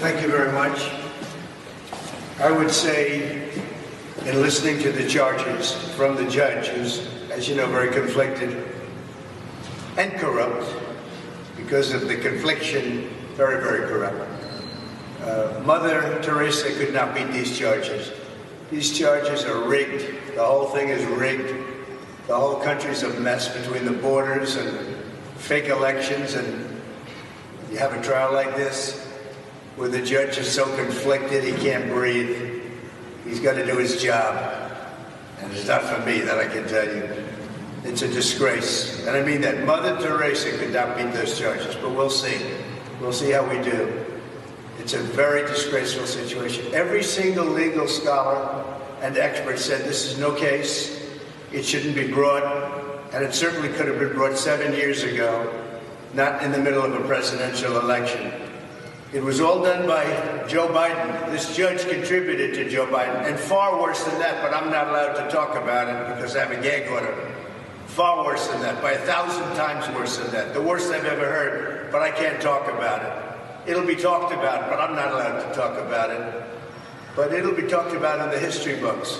thank you very much. I would say, in listening to the charges from the judge, who's, as you know, very conflicted and corrupt, because of the confliction, very, very corrupt. Mother Teresa could not beat these charges. These charges are rigged. The whole thing is rigged. The whole country's a mess between the borders and fake elections, and you have a trial like this where the judge is so conflicted he can't breathe. He's got to do his job. And it's not for me, that I can tell you. It's a disgrace. And I mean that. Mother Teresa could not beat those charges, but we'll see. We'll see how we do. It's a very disgraceful situation. Every single legal scholar and expert said this is no case. It shouldn't be brought, and it certainly could have been brought 7 years ago, not in the middle of a presidential election. It was all done by Joe Biden. This judge contributed to Joe Biden, and far worse than that, but I'm not allowed to talk about it because I have a gag order. Far worse than that, by 1,000 times worse than that. The worst I've ever heard, but I can't talk about it. It'll be talked about, but I'm not allowed to talk about it. But it'll be talked about in the history books.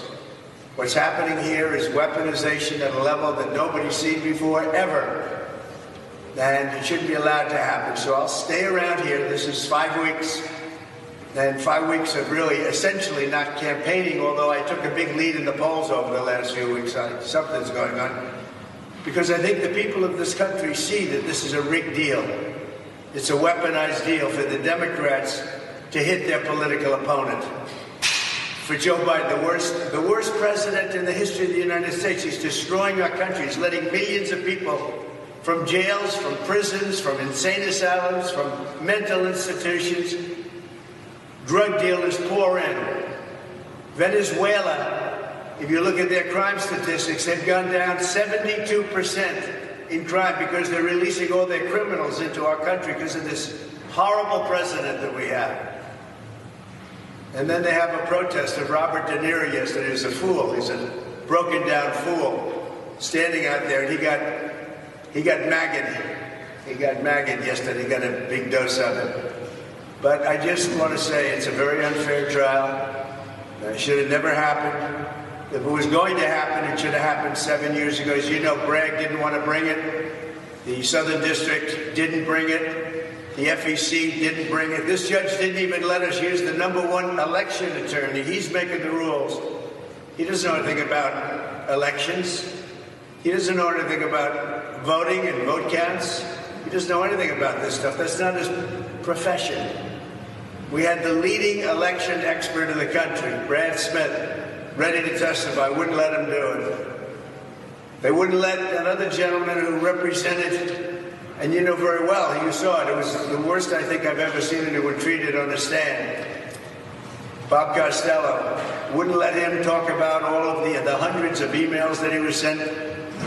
What's happening here is weaponization at a level that nobody's seen before, ever. And it shouldn't be allowed to happen. So I'll stay around here. This is 5 weeks. And 5 weeks of really essentially not campaigning, although I took a big lead in the polls over the last few weeks. Something's going on. Because I think the people of this country see that this is a rigged deal. It's a weaponized deal for the Democrats to hit their political opponent. For Joe Biden, the worst president in the history of the United States. He's destroying our country. He's letting millions of people from jails, from prisons, from insane asylums, from mental institutions, drug dealers pour in. Venezuela, if you look at their crime statistics, they've gone down 72% in crime because they're releasing all their criminals into our country because of this horrible president that we have. And then they have a protest of Robert De Niro yesterday. He's a fool. He's a broken down fool standing out there, and he got maggot. He got maggot yesterday. He got a big dose of it. But I just want to say it's a very unfair trial. It should have never happened. If it was going to happen, it should have happened 7 years ago. As you know, Bragg didn't want to bring it. The Southern District didn't bring it. The FEC didn't bring it. This judge didn't even let us use the #1 election attorney. He's making the rules. He doesn't know anything about elections. He doesn't know anything about voting and vote counts. He doesn't know anything about this stuff. That's not his profession. We had the leading election expert in the country, Brad Smith, ready to testify. Wouldn't let him do it. They wouldn't let another gentleman who represented, and you know very well, you saw it. It was the worst I think I've ever seen anyone treated on the stand. Bob Costello wouldn't let him talk about all of the hundreds of emails that he was sent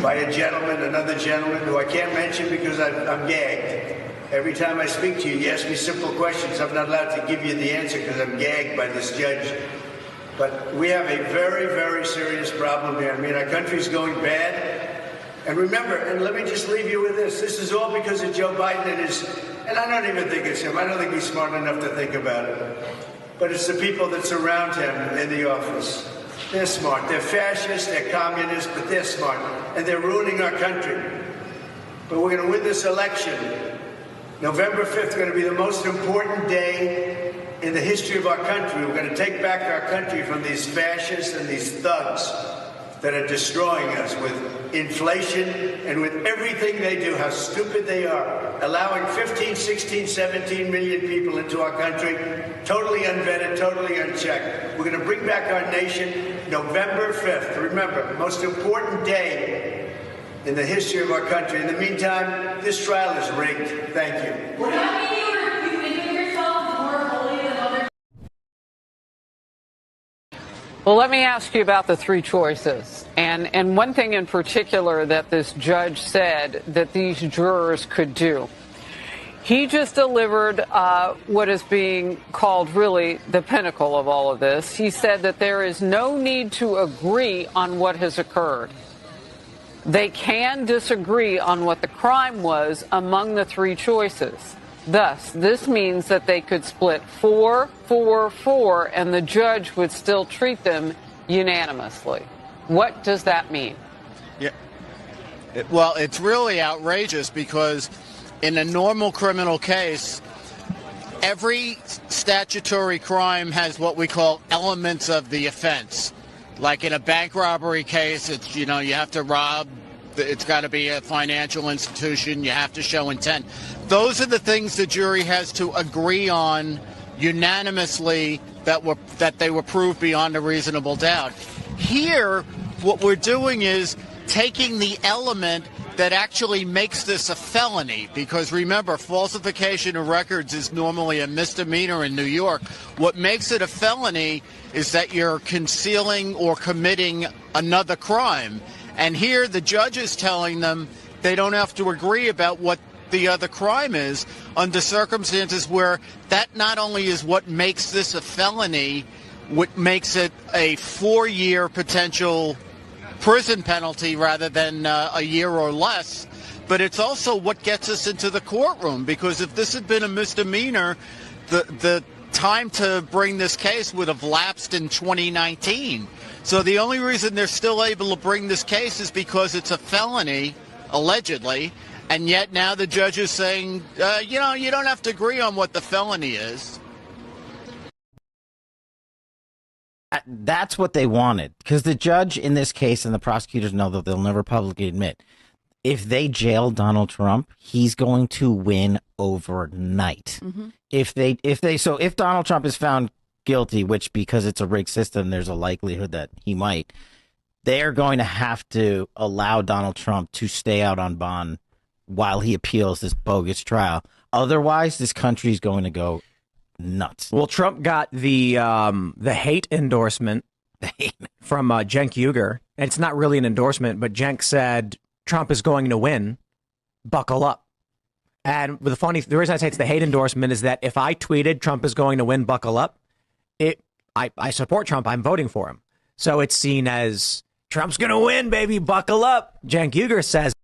by a gentleman, another gentleman, who I can't mention because I'm gagged. Every time I speak to you, you ask me simple questions. I'm not allowed to give you the answer because I'm gagged by this judge. But we have a very, very serious problem here. I mean, our country's going bad. And remember, and let me just leave you with this. This is all because of Joe Biden and I don't even think it's him. I don't think he's smart enough to think about it. But it's the people that surround him in the office. They're smart. They're fascists, they're communists, but they're smart. And they're ruining our country. But we're going to win this election. November 5th is going to be the most important day in the history of our country. We're going to take back our country from these fascists and these thugs that are destroying us with inflation and with everything they do, how stupid they are, allowing 15, 16, 17 million people into our country, totally unvetted, totally unchecked. We're going to bring back our nation November 5th. Remember, most important day in the history of our country. In the meantime, this trial is rigged. Thank you. Would that mean you think of yourself more holy than others? Well, let me ask you about the three choices. And one thing in particular that this judge said that these jurors could do. He just delivered what is being called really the pinnacle of all of this. He said that there is no need to agree on what has occurred. They can disagree on what the crime was among the three choices. Thus, this means that they could split 4-4-4, and the judge would still treat them unanimously. What does that mean? Yeah. Well, it's really outrageous because in a normal criminal case, every statutory crime has what we call elements of the offense. Like in a bank robbery case, it's, you have to rob. It's got to be a financial institution. You have to show intent. Those are the things the jury has to agree on unanimously that they were proved beyond a reasonable doubt. Here, what we're doing is taking the element that actually makes this a felony, because remember, falsification of records is normally a misdemeanor in New York. What makes it a felony is that you're concealing or committing another crime. And here the judge is telling them they don't have to agree about what the other crime is under circumstances where that not only is what makes this a felony, what makes it a 4-year potential prison penalty rather than a year or less, but it's also what gets us into the courtroom, because if this had been a misdemeanor, the time to bring this case would have lapsed in 2019. So the only reason they're still able to bring this case is because it's a felony, allegedly, and yet now the judge is saying, you don't have to agree on what the felony is. That's what they wanted, because the judge in this case and the prosecutors know that they'll never publicly admit, if they jail Donald Trump, he's going to win overnight. Mm-hmm. If Donald Trump is found guilty, which because it's a rigged system, there's a likelihood that he might, they are going to have to allow Donald Trump to stay out on bond while he appeals this bogus trial. Otherwise, this country is going to go nuts. Well, Trump got the hate endorsement from Cenk Uygur. And it's not really an endorsement, but Cenk said Trump is going to win. Buckle up. And the reason I say it's the hate endorsement is that if I tweeted Trump is going to win, buckle up, I support Trump. I'm voting for him. So it's seen as Trump's going to win, baby. Buckle up. Cenk Uygur says